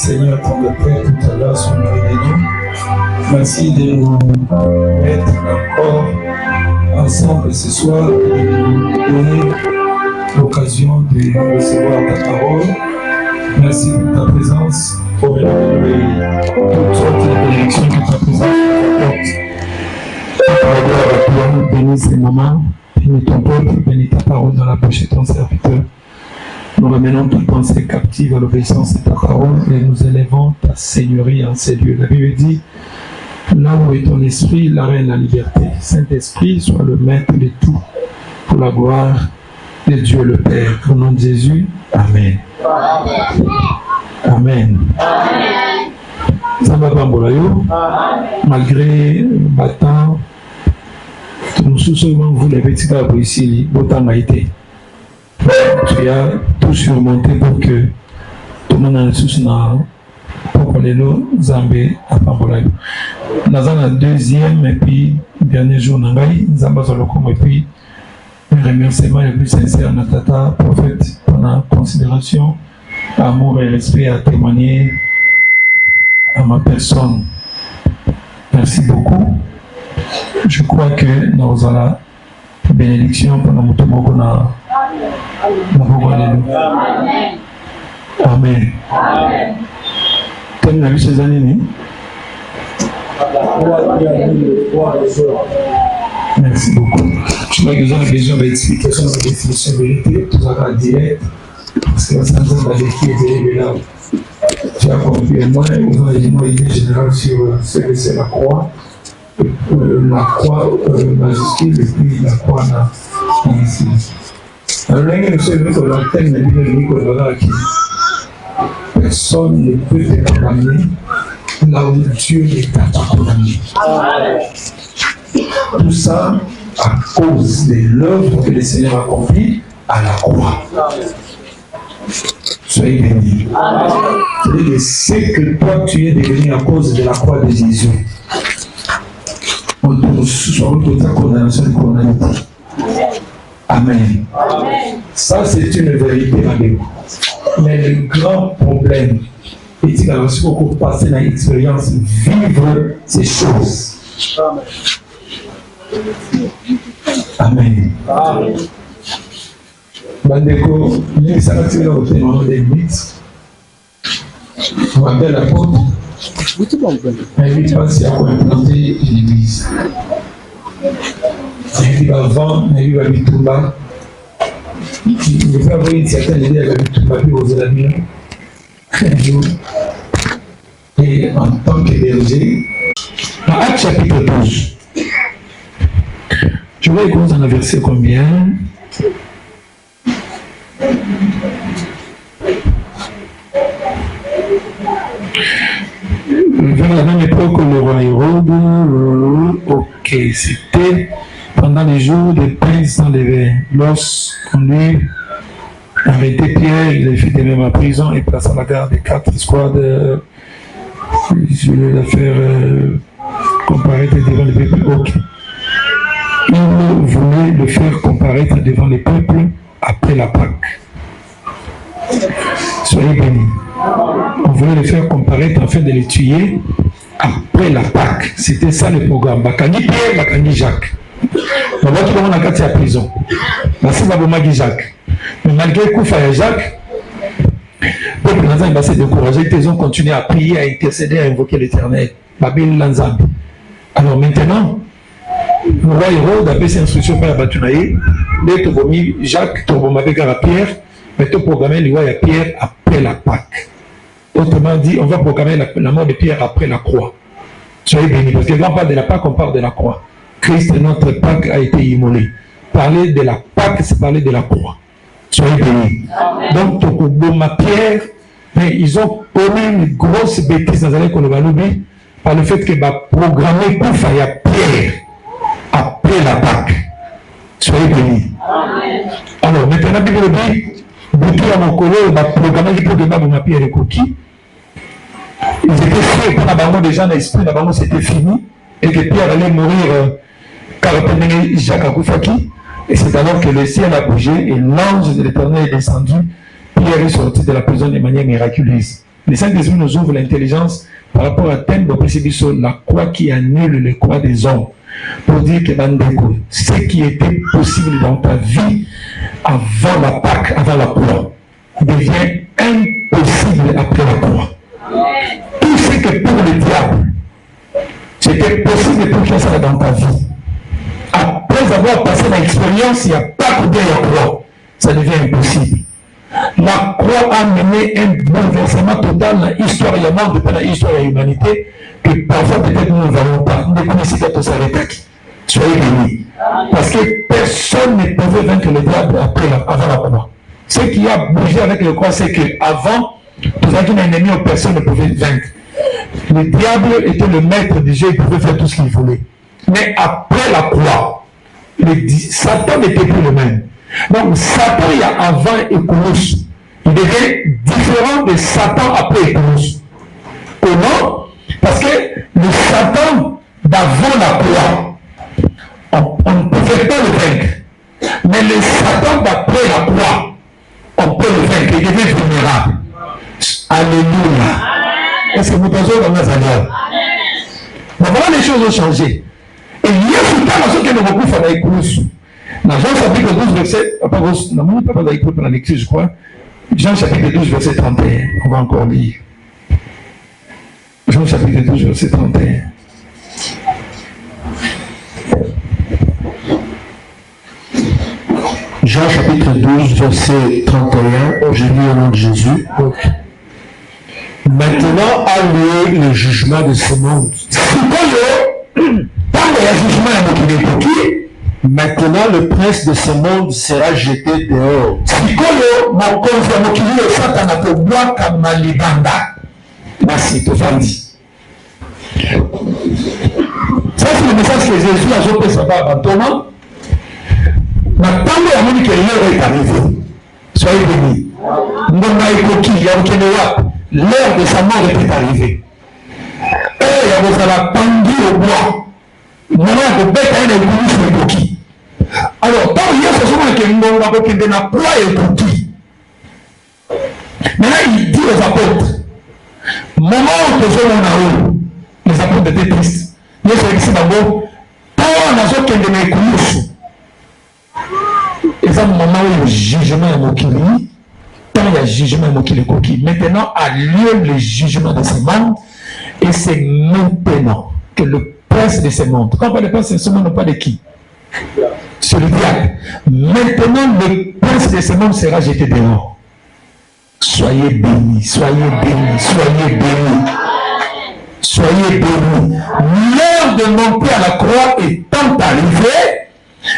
Seigneur, ton Père tout à l'heure sur nos réunions. Merci de nous mettre encore ensemble ce soir et de nous donner l'occasion de recevoir ta parole. Merci pour ta présence, pour toutes sortes de bénédictions que ta présence apporte. Bénis ces moments, bénis ton peuple, bénis ta parole dans la bouche de ton serviteur. Nous ramenons toute pensée captive à l'obéissance de ta parole et nous élevons ta seigneurie en ces lieux. La Bible dit, là où est ton esprit, là règne la liberté. Saint-Esprit, sois le maître de tout, pour la gloire de Dieu le Père. Au nom de Jésus, Amen. Amen. Ça va pas malgré battant, nous souhaitons vous les petits gars ici, autant a été. Tu as tout surmonté pour que tout le monde ait sous pour que les lots Zambé à Pambolayo. Nous avons la deuxième et puis dernier jour Nangai, Zamba Zolokom et puis un remerciement le plus sincère à notre tata prophète pour la considération, amour et respect à témoigner à ma personne. Merci beaucoup. Je crois que nous avons la bénédiction pour notre Mogona. Amen. Amen. Comme la vie ces années, merci beaucoup. Je crois que nous avons besoin d'explications de définition de vérité, tout ça va direct, parce que ça nous a décrit là. Tu as compris, moi, nous avons une idée générale sur ce que c'est la croix. La croix majuscule et puis la croix ici. Alors là, nous sommes sur l'antenne de l'Union qui personne ne peut te condamner là où Dieu ne t'a pas condamné. Tout ça à cause de l'œuvre que le Seigneur a accomplie à la croix. Soyez bénis. C'est-à-dire que ce que toi tu es devenu à cause de la croix de Jésus. On doit sortir de ta condamnation de condamnation. Amen. Ça, c'est une vérité, mais le grand problème est qu'il a reçu beaucoup passer dans l'expérience, vivre ces choses. Amen. Bandeko, nous sommes au témoin des mythes. On appelle la porte. Mais lui, pense à implanter l'église. Il va vendre, mais il va lui tomber. Il va avoir une certaine idée, elle va lui tomber aux amis. Un jour. Et en tant que berger, dans Actes chapitre 12, je vais commencer dans le verset combien? Vers la même époque, le roi Hérode, ok, c'était pendant les jours des pains sans levain. Lorsqu'on lui arrêtait Pierre, il a fait de même en prison et place à la garde des 4 escouades. Je vais la faire comparaître devant les peuples. Ok. Il voulait le faire comparaître devant les peuples après la Pâque. Soyez bénis. On voulait le faire comparaître afin de les tuer après la Pâque. C'était ça le programme. Bakani Pierre, Bakani Jacques. On va trouver la carte à la prison. C'est Babomagi Jacques. Mais malgré le coup de Jacques, le président va se décourager. Ils ont continué à prier, à intercéder, à invoquer l'Éternel. Babel Lanzambi. Alors maintenant, le roi Hérode a fait ses instructions par la Batunaï. Dès que Bomi Jacques, Torbomabega à Pierre, mais tout programmer le roi à Pierre après la Pâque. Autrement dit, on va programmer la mort de Pierre après la croix. Soyez bénis, parce que quand on parle de la Pâque, on parle de la croix. Christ, notre Pâque, a été immolé. Parler de la Pâque, c'est parler de la croix. Soyez bénis. Donc, Tokoboma Pierre, mais ils ont commis une grosse bêtise dans les Kolobaloubi par le fait que programmer pour faire Pierre après la Pâque. Soyez bénis. Alors, maintenant, la Bible dit, Boutou à mon collègue, programmer pour demander Pierre et Koki. Ils étaient sûrs que d'abord les gens dans l'esprit, d'abord c'était fini, et que Pierre allait mourir car Jacques Akoufaki. Et c'est alors que le ciel a bougé et l'ange de l'Éternel est descendu. Pierre est sorti de la prison de manière miraculeuse. Le Saint-Esprit nous ouvre l'intelligence par rapport à thème de la croix qui annule les croix des hommes. Pour dire que ce qui était possible dans ta vie avant la Pâque, avant la croix, devient impossible après la croix. Tout ce que pour le diable, c'était possible pour que ça dans ta vie. Après avoir passé l'expérience, il n'y a pas de la croix. Ça devient impossible. La croix a mené un bouleversement total dans l'histoire et monde de l'histoire de l'humanité que parfois peut-être nous n'avons pas. Nous ne connaissons pas tout ça avec qui. Soyez bénis. Parce que personne ne pouvait vaincre le diable avant la croix. Ce qui a bougé avec la croix, c'est qu'avant, tout ça qui n'a ennemi, personne ne pouvait vaincre. Le diable était le maître du jeu, il pouvait faire tout ce qu'il voulait. Mais après la croix, Satan n'était plus le même. Donc Satan, il y a avant Éconos. Il devient différent de Satan après Éconos. Comment? Parce que le Satan d'avant la croix, on ne pouvait pas le vaincre. Mais le Satan d'après la croix, on peut le vaincre. Il devient vulnérable. Alléluia. Est-ce que vous pensez dans la Seigneur? Voilà, les choses ont changé. Et il y a ce temps que nous beaucoup fait avec Éconos. Dans Jean chapitre 12, verset, pas dans la lecture, je crois. Jean chapitre 12, verset 31. On va encore lire. Jean chapitre 12, verset 31. Jean chapitre 12, verset 31. Je lis au nom de Jésus. Maintenant a lieu le jugement de ce monde. Maintenant, le prince de ce monde sera jeté dehors. Ça, c'est le message que Jésus a joué ça à Thomas. Maintenant, il y a l'heure est arrivée. Soyez bénis. L'heure de sa mort est arrivée. Et il y a la pendu au bois. Maintenant, de bête à un écoki. Alors, tant il y a ce moment que nous avons que de la ploie et écoki. Maintenant, il dit aux apôtres, moment où nous sommes en haut, les apôtres étaient tristes. Il y a ce qui s'est d'abord, tant on a ce que de l'écoki. Et ça, moment où le jugement est moqué, tant il y a jugement est moqué les coquilles. Maintenant a lieu le jugement de ce monde, et c'est maintenant que le prince de ce monde, quand on parle de prince de ce monde, on parle de qui? C'est le diable. Maintenant, le prince de ce monde sera jeté dehors. Soyez bénis, soyez bénis, soyez bénis. Soyez bénis. L'heure de monter à la croix étant arrivée,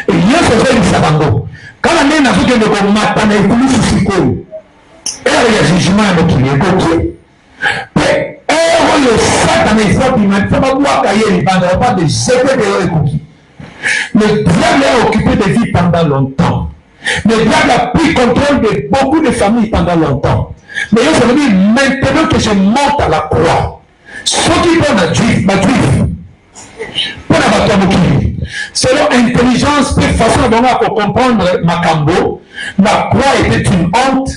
et il y a ce fait du sabango. Quand on est dans ce que nous matons, on est venu sur ce coup. Et il y a jugement à notre époque. Mais le Satan est fort, il ne faut pas voir qu'il n'y a pas de secret de l'époque. Le diable est occupé de vie pendant longtemps. Le diable a pris contrôle de beaucoup de familles pendant longtemps. Mais ça veut dire maintenant que je monte à la croix. Ceux qui vont à juif, pour la bataille, selon intelligence, de façon à comprendre Macambo, la croix était une honte,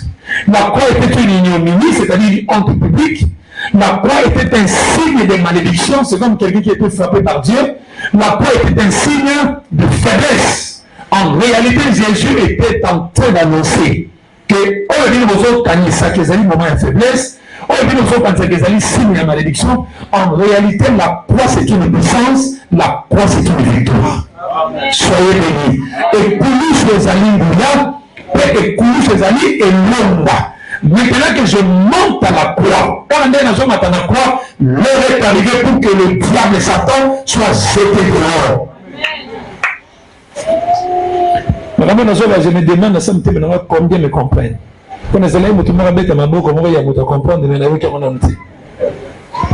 la croix était une ignominie, c'est-à-dire une honte publique. La croix était un signe de malédiction, c'est comme quelqu'un qui était frappé par Dieu. La croix était un signe de faiblesse. En réalité, Jésus était en train d'annoncer que, au lieu de vous quand il y a un moment de faiblesse, au lieu de vous quand il y a un signe de malédiction, en réalité, la croix c'est une puissance, la croix c'est une victoire. Soyez bénis. Et coulis les amis et coulis les amis et l'ombre. Maintenant que je monte à la croix, quand on est dans la croix, l'heure est arrivée pour que le diable et Satan soient jetés dehors. Madame, je me demande combien me comprennent. Quand les élèves me comprendre, mais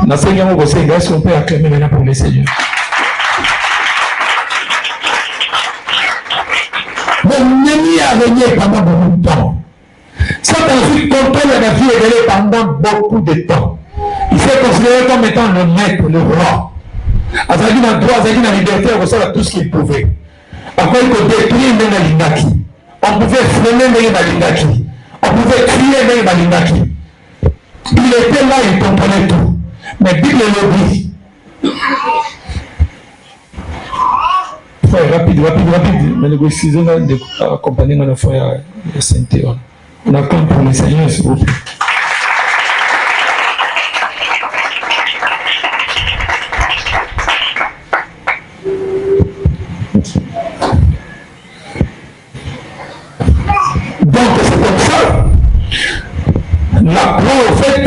on est-ce qu'on peut acclamer maintenant pour le Seigneur? Mon ennemi a régné pendant beaucoup de temps. Satan ensuite contrôle la vie et pendant beaucoup de temps. Il s'est considéré comme étant le maître, le roi. Azali dans droit, Azali dans liberté, on reçoit tout ce qu'il pouvait. Après, il faut détruire même l'indaki. On pouvait freiner même l'indaki. On pouvait tuer même l'indaki. Il était là, il comprenait tout. Mais Bible le dit. Frère, rapide. Mais le excusez moi d'accompagner mon frère de Saint-Théon. On acclame pour le Seigneur, s'il vous plaît. Donc c'est comme ça. La croix, en fait,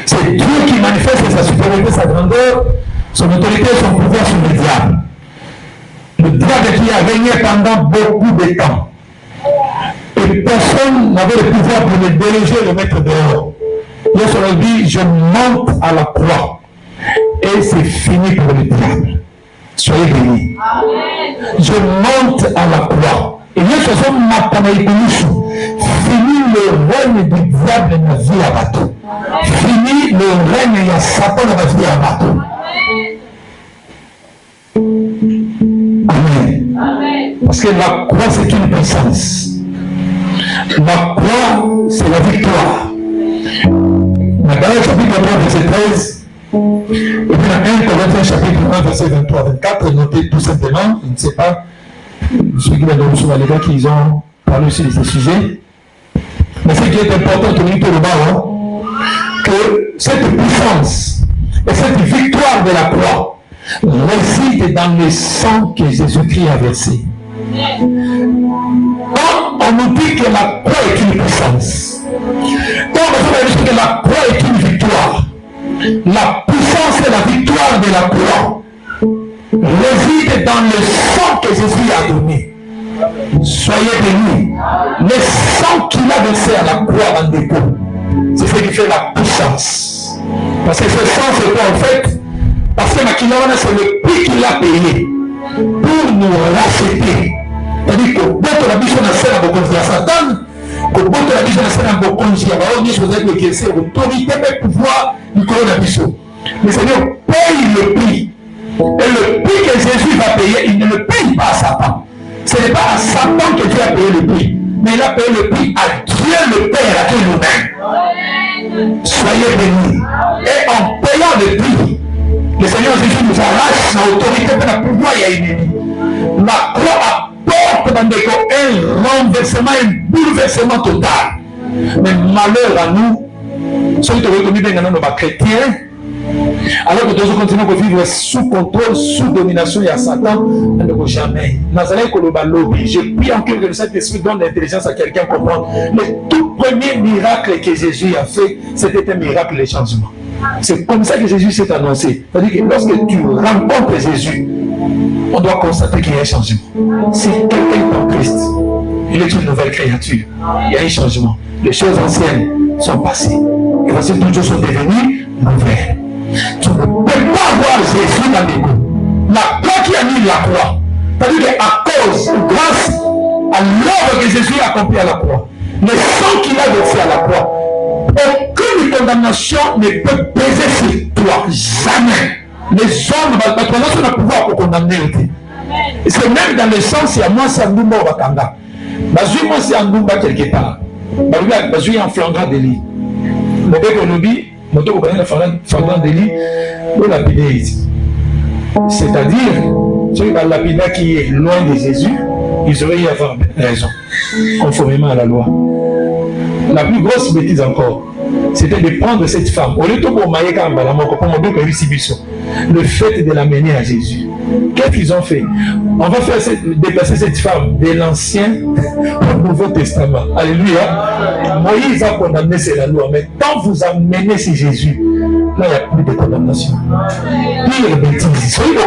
c'est Dieu qui manifeste sa supériorité, sa grandeur, son autorité, son pouvoir sur le diable. Le diable qui a régné pendant beaucoup de temps. Et personne n'avait le pouvoir pour le déloger et le mettre dehors. Lorsqu'on a dit, je monte à la croix. Et c'est fini pour le diable. Soyez bénis. Je monte à la croix. Et bien, ce sont fini le règne du diable dans la vie à bateau. Fini le règne de Satan dans la vie à bateau. Amen. Parce que la croix, c'est une puissance. La croix, c'est la victoire. Dans le chapitre 3, verset 13, et puis dans 1 Corinthiens, chapitre 1, verset 23-24, notez tout simplement, je ne sais pas, ceux qui viennent de recevoir les gars qui ont parlé sur ces sujets. Mais ce qui est important, tout le bas, que cette puissance et cette victoire de la croix réside dans le sang que Jésus-Christ a versé. Quand on nous dit que la croix est une puissance, quand on nous dit que la croix est une victoire, la puissance et la victoire de la croix réside dans le sang que Jésus a donné. Soyez bénis. Le sang qu'il a versé à la croix en dépôt, c'est ce qui fait la puissance. Parce que ce sang, c'est quoi en fait? Parce que Makilana, c'est le prix qu'il a payé pour nous racheter. C'est-à-dire que beaucoup la biche na sera bokonzi ya Satan, que beaucoup la biche na sera bokonzi ya baon biche vous avez que c'est l'autorité et pouvoir du corps de biche. Le Seigneur paye le prix. Et le prix que Jésus va payer, il ne le paye pas à Satan. Ce n'est pas à Satan que Dieu a payé le prix, mais il a payé le prix à Dieu le Père, à Dieu nous-mêmes. Soyez bénis. Et en payant le prix, le Seigneur Jésus nous arrache l'autorité de la pouvoir et l'ennemi. La croix apporte dans des cas un renversement, un bouleversement total. Mais malheur à nous, ceux qui ont reconnu bien nos chrétiens, alors que nous continuons à vivre sous contrôle, sous domination, il y a Satan, on ne peut jamais. Je prie en que le Saint-Esprit donne l'intelligence à quelqu'un pour comprendre. Le tout premier miracle que Jésus a fait, c'était un miracle de changement. C'est comme ça que Jésus s'est annoncé. C'est-à-dire que lorsque tu rencontres Jésus, on doit constater qu'il y a un changement. Si quelqu'un est en Christ, il est une nouvelle créature. Il y a un changement. Les choses anciennes sont passées. Et voici toutes choses sont devenues nouvelles. Tu ne peux pas voir Jésus dans les coups. La croix qui a mis la croix. C'est-à-dire qu'à cause, grâce à l'œuvre que Jésus a accomplie à la croix, le sang qu'il a versé à la croix, aucune condamnation ne peut peser sur toi. Jamais. Les hommes, la condamnation n'a pouvoir pour condamner. C'est même dans le sens, c'est à moi, c'est un Ndumba au Bakanga. Moi, c'est un Ndumba quelque part. Bazui en flagrant délit. Le bec au lobby, moto au flagrant délit, le lapidé. C'est-à-dire, celui qui lapida qui est loin de Jésus, ils auraient y avoir raison, conformément à la loi. La plus grosse bêtise encore, c'était de prendre cette femme. Au lieu de le fait de l'amener à Jésus. Qu'est-ce qu'ils ont fait? On va faire déplacer cette femme de l'Ancien au Nouveau Testament. Alléluia. Moïse a condamné, c'est la loi. Mais quand vous amenez c'est Jésus, là il n'y a plus de condamnation. Pire bêtise. Celui qui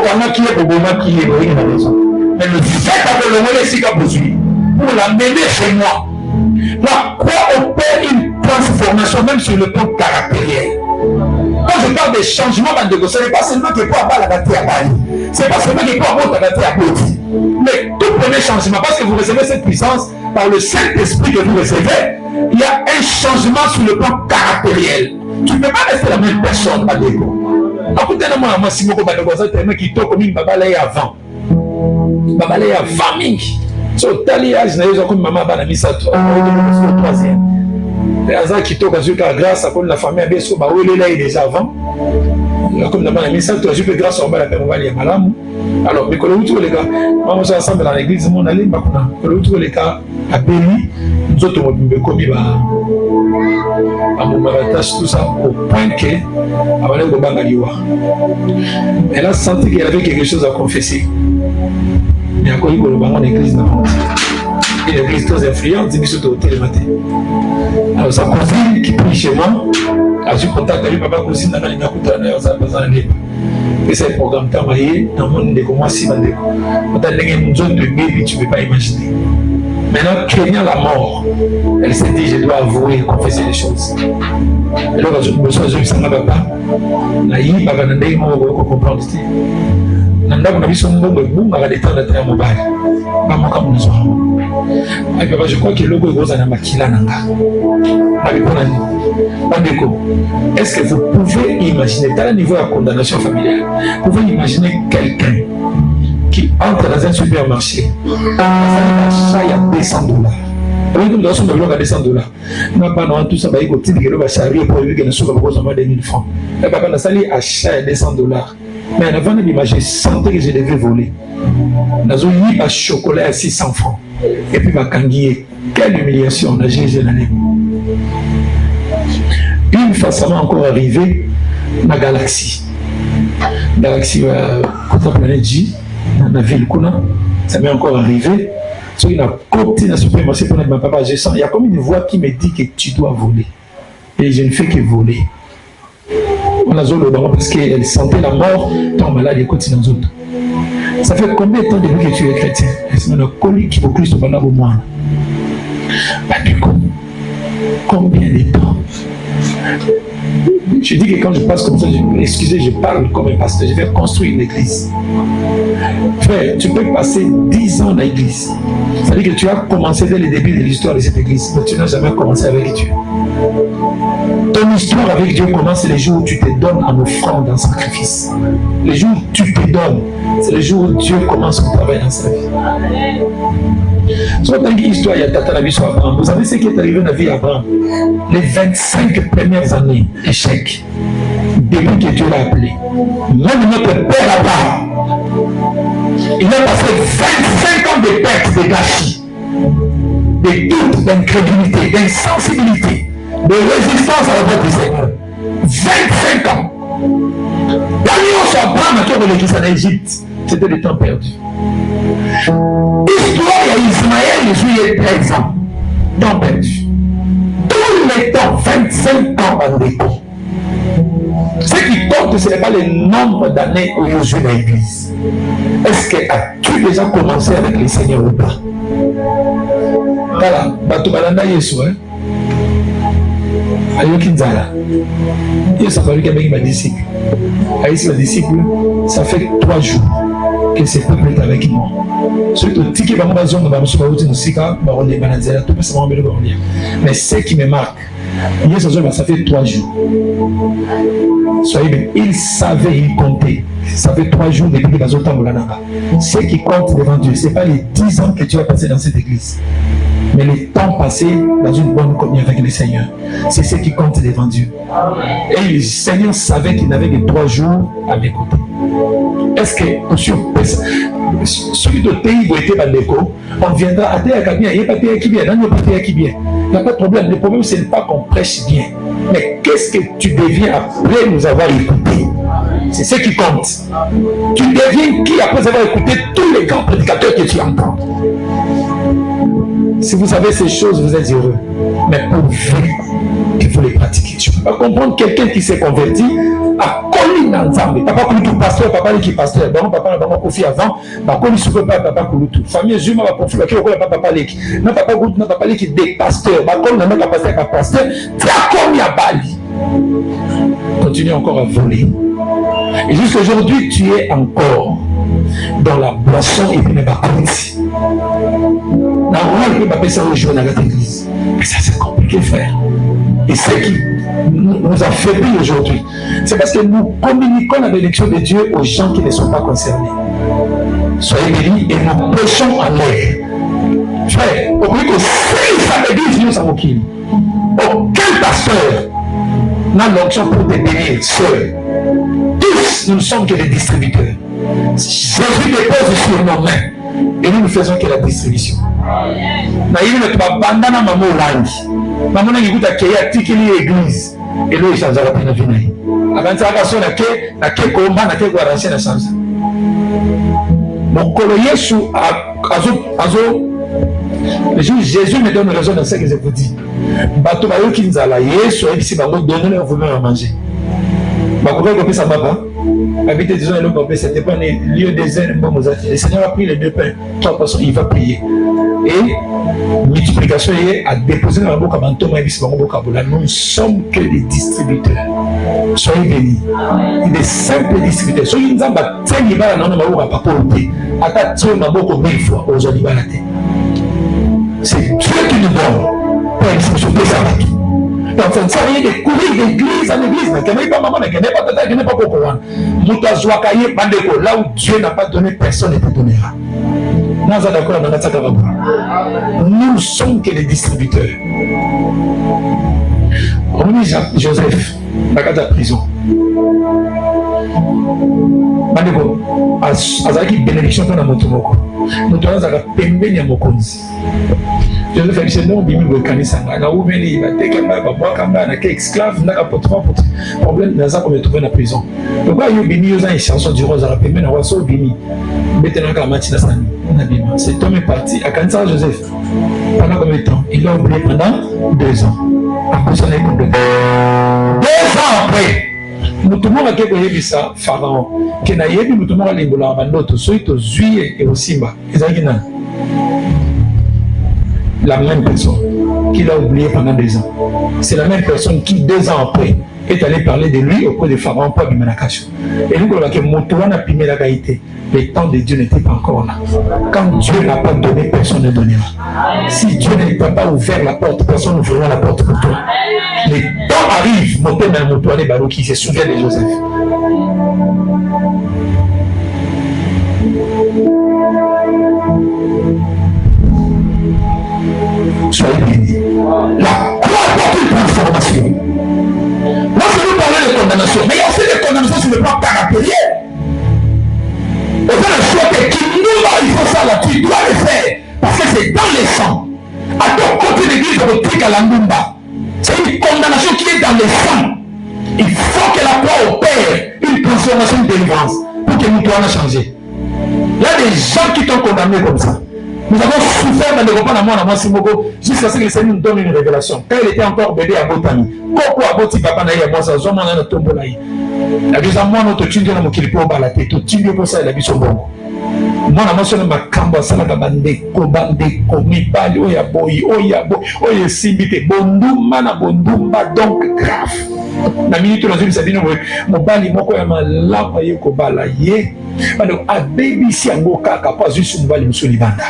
est au moment qui est dans la maison. Mais le fait de le mener ici pour l'amener chez moi. La croix opère une transformation même sur le plan caractériel. Quand je parle de changement, ce n'est pas seulement qu'il faut avoir la gâteau à Bali. Ce n'est pas seulement qu'il faut avoir la gâteau à Bali. Mais tout premier changement, parce que vous recevez cette puissance par le Saint-Esprit que vous recevez, il y a un changement sur le plan caractériel. Tu ne peux pas rester la même personne à l'égo. Écoutez-moi, moi, si je suis qui toque comme une babalée avant. Babalée à 20 000. So, tali âge na yo comme maman bana misato. Troisième. Aza kitoko azuki grâce à la famille a bien sûr bah oui là il est déjà avant. Comme dans la mission tu as juste grâce au bala on va aller malamu. Alors mais quand tous les gars, on va ensemble dans l'église mon allé bakuna. Quand tous les gars à Béni, nous autres on comme ba à mon maratage tout ça au point que avant de bangaliwa. Elle a senti qu'il y avait quelque chose à confesser. Mais à quoi il le bangon l'église dans une église très influente, c'est surtout au télématin. Alors sa cousine qui prie chez moi, a eu contact avec papa cousine dans la Nakutana, et c'est un programme travaillé dans le monde de comment si va déco. Quand elle est une zone de baby, tu ne peux pas imaginer. Maintenant, craignant la mort, elle s'est dit, je dois avouer et confesser les choses. Et là, je me suis dit, ça ne va pas. Naïe, papa n'a pas comprendre. Nanda kuna biso mbongo ebunga ka détendre ta mobile ba moka mnazo ai papa je crois que logo egoza na makila nanga abi pona ni bandeko est-ce que vous pouvez imaginer dans le niveau de condamnation familiale vous pouvez imaginer quelqu'un qui entre dans un supermarché achat ya $200 oui, nous avons besoin de $200. Nous avons tout ça, nous avons dit que nous avons charrié pour lui que nous avons besoin de 2000 francs. Nous avons sali achat $200. Mais avant de m'imaginer, je sentais que je devais voler. Nous avons mis un chocolat à 600 francs. Et puis, ma kanguier. Quelle humiliation, on a géré l'année. Une fois, ça m'a encore arrivé dans la galaxie. Galaxie, contre la planète J, dans la ville Kuna, ça m'est encore arrivé. Ceux qui n'ont coopté dans ce supermarché pour ma papa, je sens, il y a comme une voix qui me dit que tu dois voler. Et je ne fais que voler. On a zone parce qu'elle sentait la mort, ton malade et continue dans autres. Ça fait combien de temps depuis que tu es chrétien? C'est un colique au Christ pendant au moins. Du coup, combien de temps? Je dis que quand je passe comme ça, excusez, je parle comme un pasteur, je vais construire une église. Frère, tu peux passer 10 ans dans l'église. C'est-à-dire que tu as commencé dès le début de l'histoire de cette église, mais tu n'as jamais commencé avec Dieu. Ton histoire avec Dieu commence les jours où tu te donnes en offrande, en sacrifice. Les jours où tu te donnes, c'est les jours où Dieu commence son travail dans sa vie. Vous savez ce qui est arrivé dans la vie d'Abraham? Les 25 premières années, échec. Depuis que Dieu l'a appelé. Même notre père Abraham, il a passé 25 ans de perte, de gâchis, de doute, d'incrédulité, d'insensibilité, de résistance à la voix du Seigneur. 25 ans. Daniel sur Abraham a tourné l'église en Égypte. C'était le temps perdu. L'histoire d'Ismaël, il jouait 13 ans. Temps perdu. Tous les temps, 25 ans en déco. Ce qui compte, ce n'est pas le nombre d'années où je joue dans l'église. Est-ce que as-tu déjà commencé avec le Seigneur ou pas? Voilà, Bato Balanda Yesu, hein? Ayoki Nzala. Il s'est fallu qu'avec ma disciple. Avec ma disciple, ça fait 3 jours que ce peuple est avec moi. Mais ce qui me marque, ça fait 3 jours. Soyez bien, il savait, il comptait. Ça fait 3 jours depuis que les autres ont. Ce qui compte devant Dieu, ce n'est pas les 10 ans que tu as passé dans cette église, mais le temps passé dans une bonne communion avec le Seigneur. C'est ce qui compte devant Dieu. Et le Seigneur savait qu'il n'avait que 3 jours à m'écouter. Est-ce que, celui de pays où était Bandeko, on viendra à terre qui bien, il n'y a pas de terre qui bien, il n'y a pas de terre qui bien. Il n'y a pas de problème. Le problème, ce n'est pas qu'on prêche bien. Mais qu'est-ce que tu deviens après nous avoir écouté? C'est ce qui compte. Tu deviens qui après avoir écouté tous les grands prédicateurs que tu entends? Si vous savez ces choses, vous êtes heureux. Mais pour vous, il faut les pratiquer. Je ne peux pas comprendre quelqu'un qui s'est converti à Colline ensemble. Papa Kouloutou, pasteur, papa qui pasteur. Donc, papa n'a pas confié avant. Papa ne souffre pas, papa Kouloutou. Famille Zuma va confier, qui ne papa Leki. Non, papa Kouloutou, non, papa Leki, des pasteurs. Comme n'a pas pasteur, pas pasteur. Tu as comme à Bali. Continue encore à voler. Et jusqu'aujourd'hui, tu es encore dans la boisson et puis ne pas ici. Dans le rôle que ça rejoint dans l'église. Mais ça, c'est compliqué, frère. Et ce qui nous a faibli aujourd'hui, c'est parce que nous communiquons la bénédiction de Dieu aux gens qui ne sont pas concernés. Soyez bénis et nous prêchons en l'air. Frère, au lieu que si ça l'église, nous savons qui. Aucun pasteur n'a l'onction pour te bénir seul. Tous, nous ne sommes que des distributeurs. Jésus dépose sur nos mains et nous ne faisons que la distribution. Naïve ne pas bandana maman Hollande. Maman n'a écouté à Kéa, Tikili église. Et là, il change la peine de venir. Avant ça, il y a quelques combats, il y a quelques arrachés de change. Donc, Jésus me donne raison dans ce que je vous dis. Bato bayo kinzala Yesu ici bango donner vous même à manger. Bakoko ko pesa baba. Habiter disons le baba c'était pas le lieu désert bon le Seigneur a pris les deux pains, 3 personnes, il va prier. Et multiplication est à déposer dans la boca bantoma ici bango boka bola. Nous ne sommes que des distributeurs. Soyez bénis. Des simples distributeurs. Soyez nzamba teli bala na na ba papa oté. Ata tso na boko 1000 fois aux olibalate. C'est Dieu qui nous donne. Pas une fonction de ça. Donc, ça ne sert à rien de courir d'église en église. Là où Dieu n'a pas donné, personne ne te donnera. Nous ne sommes que des distributeurs. On dit Joseph, dans la prison. Bandeko, azaki bénédiction dans mon tomoko. Nous devons avoir pembeni à mokonzi. Joseph a dit non, bimi go kanisa na oubeli ba tekamba ba bois kamba na esclave na apôtre problème na za ko trouver na prison. Pourquoi yo bimi yo za une chanson du rose à pembeni na waso bimi. Maintenant ka matina sani na bima. Cet homme est parti à Kansa Joseph. Pendant combien de temps? Il l'a oublié pendant 2 ans. Après ça, 2 ans après. Mutumwa ke koyebisa Pharaon ke na yebi mutumwa limbola bandoto soito zuie et osimba ezaki na la même personne qui l'a oublié pendant 2 ans. C'est la même personne qui 2 ans après est allé parler de lui auprès de Pharaon pour Bimanakasho. Et nous que mutumwa na pimé la qualité. Le temps de Dieu n'était pas encore là. Quand Dieu n'a pas donné, personne ne donnera. Si Dieu n'a pas ouvert la porte, personne n'ouvrira la porte pour toi. Le temps arrive, mon père m'a montré Baro qui se souvient de Joseph. Soyez bénis. La croix apporte une transformation. Moi, je vous parler de condamnation, mais il y a aussi des condamnations sur le plan caractériel. Et c'est le choix que il faut ça là, tu dois le faire. Parce que c'est dans le sang. À ton côté de l'église de Tika Landumba, c'est une condamnation qui est dans le sang. Il faut que la croix opère une transformation de délivrance pour que nous puissions changer. Il y a des gens qui t'ont condamné comme ça. Nous avons souffert dans le repas d'amour Simoko jusqu'à ce que le Seigneur nous donne une révélation. Quand il était encore bébé à Botani, Koko à Boti Papa Naïa, moi, ça, Zoma Nana Tombolaï. La deuxième mois, notre tune de la Mokilipo Balate, tout tune pour ça, il a vu son bon. Moi, la mention de ma camba, ça n'a pas bandé, Mibali, Oya Boy, Oya Simbite, Bondumba, Bondumba, donc grave. La minute, la zone, ça dit, mon bali, mon coin, ma lapa, yoko bala, ye. Alors, à baby, si un beau caca, pas juste un bali, monsieur Libanda.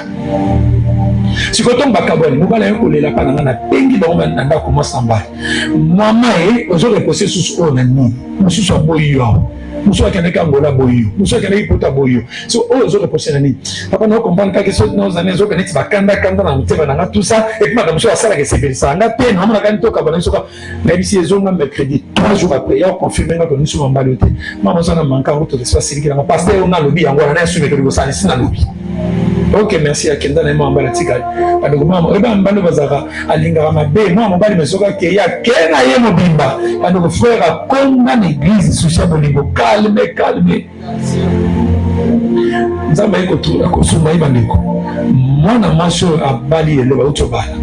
Si vous tombez à Kabali, vous allez vous la panana, na pengi ba on nanda commence en bas. Maman est aux autres posés sous on ani. Monsieur soit boyo. Monsieur qui n'est Angola boyo. Monsieur qui n'est pas boyo. So aux autres posés ani. Papa nous comprend pas que ce nos années autres n'est pas kanda na muteba na tout ça et puis madame monsieur a ça que c'est ça. Na peine on a quand to Kabali so même si les hommes mercredi 3 jours après il a confirmé que nous sommes en baloté. Maman ça n'a manqué route de space qui na pasteur on a lobby Angola na soumis que ça ici na lobby. Ok, merci à Kenda et moi en balatika. Parce que moi, je vais en bazara. Alinga mabe, moi mon bali me soka que ya Kena ye mobimba. Parce que frère a condamné l'église sous sa bolingo. Calme. Nzamba eko tu akosuma ibandeko. Moi na macho a bali le ba utobala.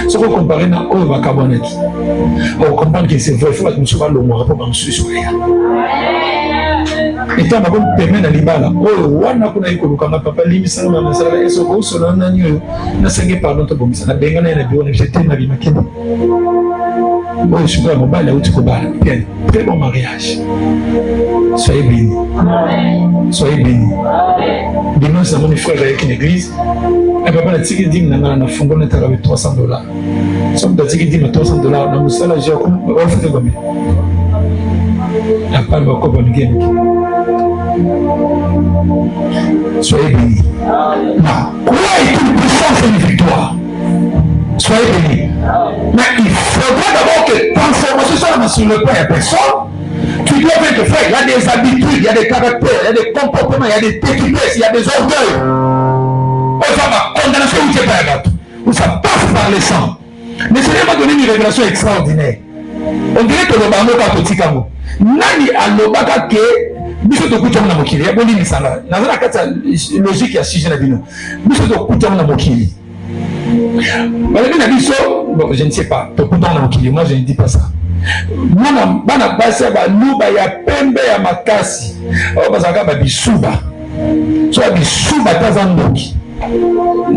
Ce qu'on compare na o ba kabonaki. On comprend que c'est vrai, faut que nous soyons le moi pour m'en soucier. Et tant qu'on permet dans l'ibala, oh, wana kuna iko lukanga papa limi sana na sala eso ko solo na nyo na senge pardon to bomisa na benga na biwa na jeté na bima kene. Bon, je suis mon bal là où tu peux bal. Bien, très bon mariage. Soyez bénis. Soyez bénis. Dimanche, ça mon frère avec une église. Et papa la tiki dit na fongo na tarawe $300. Somme de tiki dit $300 na musala j'ai comme on fait comme la palme au copain game. Soyez bénis. La croix est une puissance et une victoire. Soyez bénis. Mais il faudra d'abord que transformation soit sur le plan de la personne. Tu dois faire que frère, il y a des habitudes, il y a des caractères, il y a des comportements, il y a des tétripes, il y a des orgueils. On va condamnation où tu es pas où ça passe par le sang. Mais ce n'est pas donné une révélation extraordinaire. On dirait que le bango ka totikamo. Nani alobaka ke biso to kuta na mokili. Ya boni misala. Nazana kata logique ya sujet na bino. Biso to kuta na mokili. Bon, je ne sais pas. To kuta na mokili. Moi je ne dis pas ça. Mwana bana basa ba luba ya pembe ya makasi. O bazaka ba bisuba. So ba bisuba tazandoki.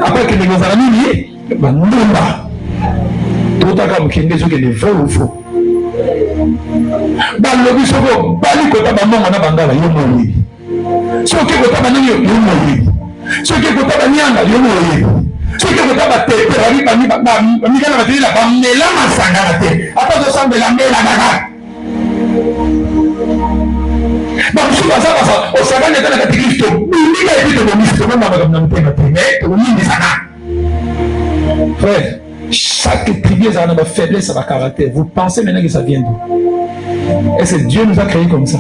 Après que les amis ba ndumba. Totaka mokende zo ke le vrai ou faux. Balobi soko bali kota bamonga na bangala yo moyi. Soki kota banani yo moyi. Soki kota banyanga yo moyi. Soki kota batepe bali bani bamikana bateli la bamela masanga te. Ata zo sambela mela baka. Ba msuba sasa osagane tena katika Kristo. Biblia ipite kwa Kristo mama bakamna mtenga tena. Kwa nini sana? Frère, chaque tribu a une faiblesse à caractère. Vous pensez maintenant que ça vient d'où? Est-ce que Dieu nous a créés comme ça?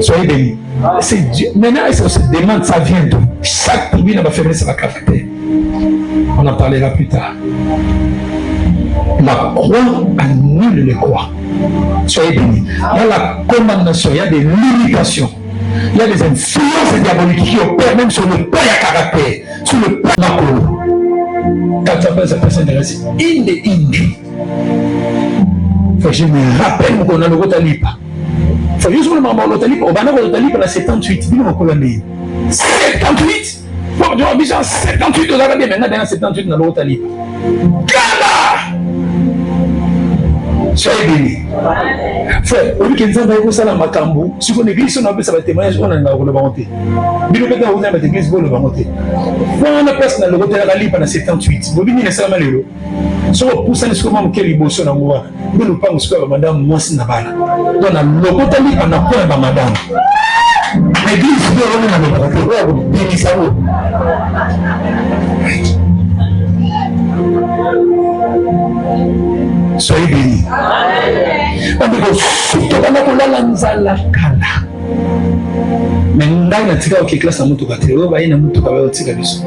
Soyez bénis. C'est Dieu. Maintenant, est-ce qu'on se demande ça vient d'où? Chaque tribu a une faiblesse à caractère. On en parlera plus tard. La croix annule les croix. Soyez bénis. Il y a la condamnation, il y a des limitations. Il y a des influences diaboliques qui opèrent même sur le plan de caractère, sur le plan de la cour. Quand tu appelles cette personne, elle reste indi. Je me rappelle qu'on a le Rotalipa. Il faut juste me rappeler le Rotalipa. On va avoir le Rotalipa à 78. Dis-moi qu'on l'a mis. 78. Bon, tu vois, 78 aux Arabiens. Maintenant, dans 78, on a le Rotalipa. Gala! Soyez bénis. Frère, au lieu que nous avons ça dans Makambo, si on église, on a fait ça témoignage, on a le vanté. Bilo peut-être vous avez l'église, vous le vanté. On a personne dans le Rotalipa pendant 78. Vous venez ça mal le. So pour ça, nous sommes quel émotion dans moi. Nous ne pas nous madame moi c'est nabala. Donc le Rotalipa on a point madame. L'église, on a le vanté. Béni ça vous. Soyez bénis. Mais ndani na tika okekla sa mutu ka tele ba ina mutu ka ba tika biso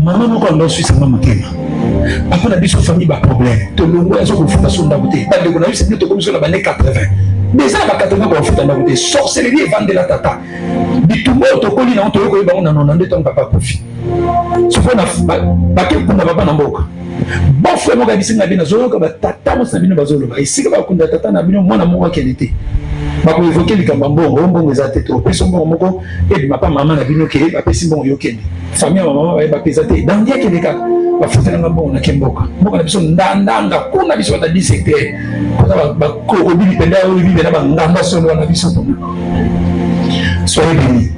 mama moko ndo suisa mama kema papa na biso famille ba problème to longo ya soko futa sonda bote ba ndeko na biso to komiso na ba ne 80 déjà ba 80 ba futa na bote sorcellerie vendre la tata bitumbo to koli na to ko ba na nonande ton papa kofi soko na ba ke kuna baba na mboka bon frère mo ga bisinga bina zo ka ba tata mo sa bino bazolo ba isika ba kunda tata na bino mwana mo wa qualité. Ba ko évoquer likambo mbongo ezate to peso mbongo moko et papa maman na bino ke ba pesi mbongo yokende famille maman ba pesa te dans dia ke leka ba futela mbongo na kemboka mbongo na biso ndanga kuna biso ta 10 secteur ko ba ko bili penda o bibi na ba ngamba solo na biso to. Soyez bénis.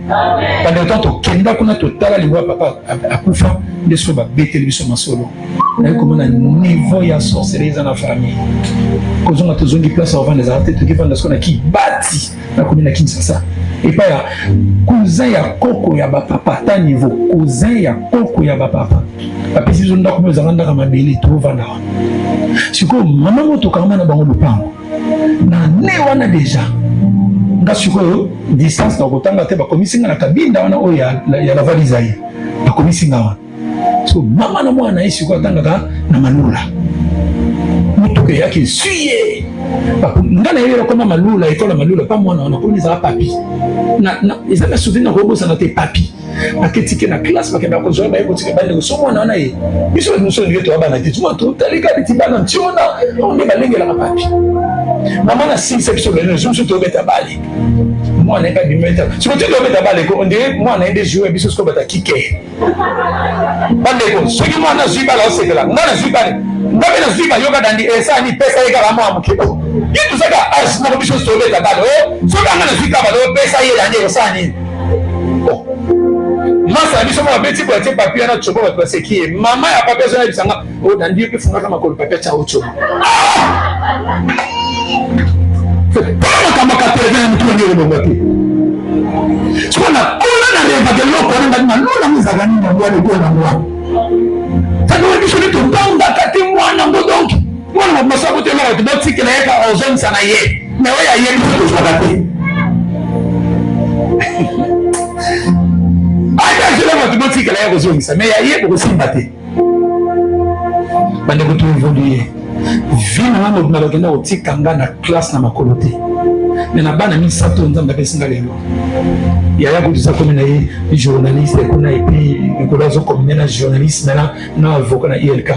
Pendant le temps, tu kenda kuna totala liwa papa akufa ndeso ba beteli biso masolo. Na comme na niveau ya sorcellerie dans la famille. Kozonga tozongi place avant les arrêter to kifanda skona ki bati na komina Kinshasa. Et pas ya cousin ya koko ya ba papa ta niveau cousin ya koko ya ba papa. Papa si zonda ko zanga kama beli to vanda. Siko mama moto kama na bango lupango. Na ne wana déjà. Ngasuko distance na kotanga te ba komisinga na kabinda wana o ya la valise ayi ba komisinga wana so mama na mwana isi ko tanga na malula mutuke yake suye ngana yele koma malula ikola malula pa mwana wana ko niza papi na ezaka souvenir ko bosa na te papi aketike na classe ba kenda ko zo ba yeko tike ba le so mwana wana ye biso nous sommes liés to abana ti tuma to talika ti bana ntiona on est balengela na papi. Maman a 6 sections de nous, je suis tombé à Bali. Moi, on n'est pas du même temps. Si vous êtes tombé à Bali, on dirait moi, on a des joueurs, bisous comme à Kike. Bandeko, ce qui moi, on a joué là, c'est que là, on a joué là. On a joué là, yoga dans les ça, ni pesa également à Mokebo. Il y a tout ça, ah, je suis tombé à Bali. Ce qu'on a joué là, pesa également ça, ni. Moi, ça dit que je vais te faire papier à Tchobo, parce que qui est maman a pas besoin de ça. Oh, dans Dieu, il faut que je papier à Tchobo. Kama katevena mtu wenyewe mbongati. Sikuona kuna na reva de loko na nuna muzagani na mwana kwa na mwana. Sasa wewe bisho ni tupanga kati mwana on m'a sorti là, tu dois dire que les gens sont ailleurs. Mais oui, ailleurs, il faut que je sois raté. Ah, je l'ai tu dois dire que les gens sont ailleurs. Mais ailleurs, pour aussi battre. Bande ko to évoluer. Vina na mobna bakenda otikanga na classe na makolote. Mais na bana mi sato nzamba pesinga lelo. Il y a beaucoup de ça comme les journalistes qu'on a été écolazo comme les journalistes maintenant na avocat na ILK.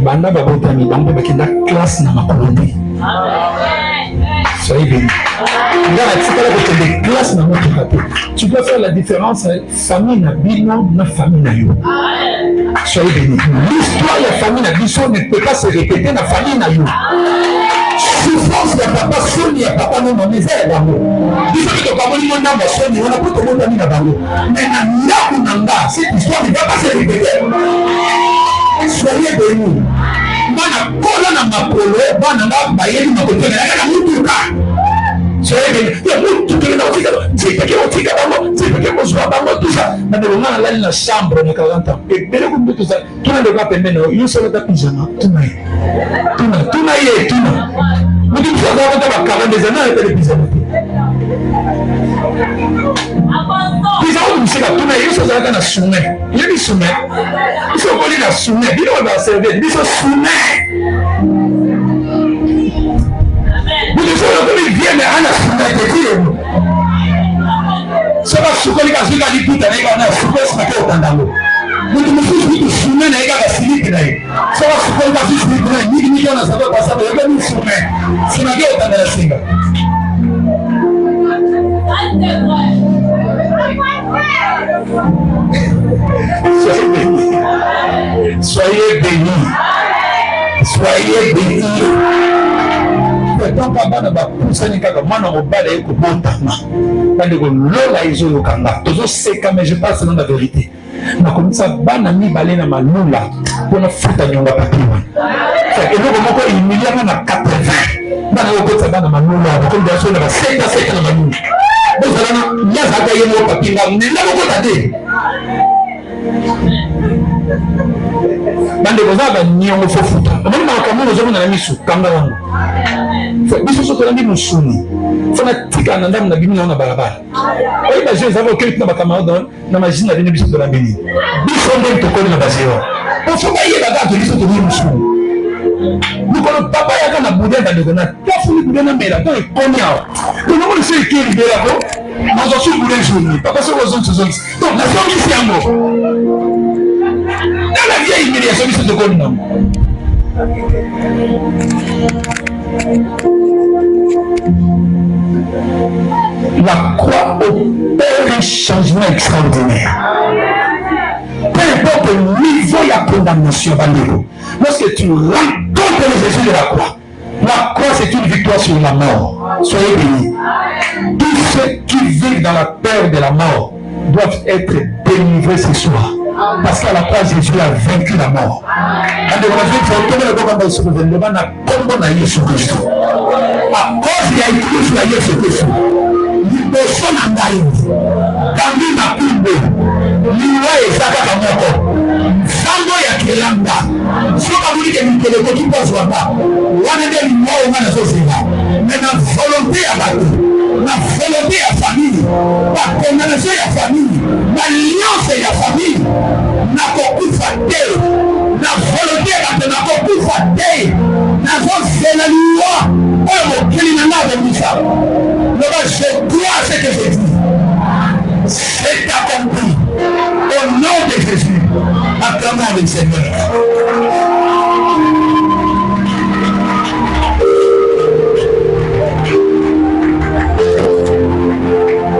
Banda babota mi banda bakenda classe na makolote. Soyez bénis. Tu dois faire la différence famille na bilan na famille na yo. Soyez bénis. L'histoire de la famille na biso ne peut pas se répéter dans la famille na yo. Souffrance de papa Sony et papa non mais c'est bango. Biso qui pas moni mon namba Sony on a pas tout le monde na bango. Mais na ndaku nanga cette histoire ne va pas se répéter. Soyez bénis. Bana kola na makolo bana nga bayeli makolo na mutuka. Soyez bénis. Il y a beaucoup de gens qui ont tout ça. Mais on a allé dans la chambre de 40 ans. Et bien que tout ça, tout le monde va permettre. Il y a seulement des pyjamas. Tout le monde. Vous dites que vous avez 40 ans et des pyjamas. Pyjamas, c'est tout le monde. Il y a des soumis. Il y a des soumis. Il faut qu'on ait des soumis. Il y a des soumis. Il y a des soumis. Vous devez vous dire, mais à la soumise, ça va soukoler quand je dis tout à l'heure, on a soukoler ce matin au Tandango. Vous devez vous dire, soumis, n'a pas de silike. Ça va soukoler quand je dis tout à l'heure, ni on a ça va passer, mais il y a pas de soumis. C'est ma gueule au Tandango. Soyez bénis. Soyez bénis. Tant papa n'a pas poussé ni kaka mwana mobala eko botama bande ko lola izo yokanga tozo seka mais je passe dans la vérité na komisa bana mi balena malula pona futa nyonga papiwa fait eloko moko imilianga na 80 bana yokotsa bana malula ko ndia so na ba seka na malula bozalana yaza ka yemo papinga nenda ko tade bande kozaba nyongo fofuta amoni makambo zo na misu kanga wangu biso soto na musuni fona tika na ndamu na bimi na barabara oyi ba jeunes avant que na ba camarade na magina de biso la bini biso ndo tokoni na baseo on faut pas y aller là biso to musuni nous quand papa ya kana budé da de na tafu budé na mela to ekonya to no mo se ki libera ko ma zo su budé jouni papa so zo zo donc la famille c'est yango dans la vieille humiliation biso tokoni na la croix opère un changement extraordinaire. Peu importe le niveau de condamnation, lorsque tu rencontres le Jésus de la croix c'est une victoire sur la mort. Soyez bénis. Tous ceux qui vivent dans la peur de la mort doivent être délivrés ce soir. Parce qu'à la croix, Jésus a vaincu la mort. À cause il y a écrit sur la Jésus Christ. Liboso na ngai. Kambi na kumbe. Liwa ezaka kamoko. Sango ya kelanga. Soka buli ke mikele ki pozwa ba. Wana de liwa ngana sosina. Mais na volonté ya bato. La volonté de la famille, la condamnation de la famille, l'alliance de la famille, n'a pas pu faire la volonté de la famille, n'a pas fait la loi, je crois à ce que je dis. C'est accompli. Au nom de Jésus, acclamons le Seigneur.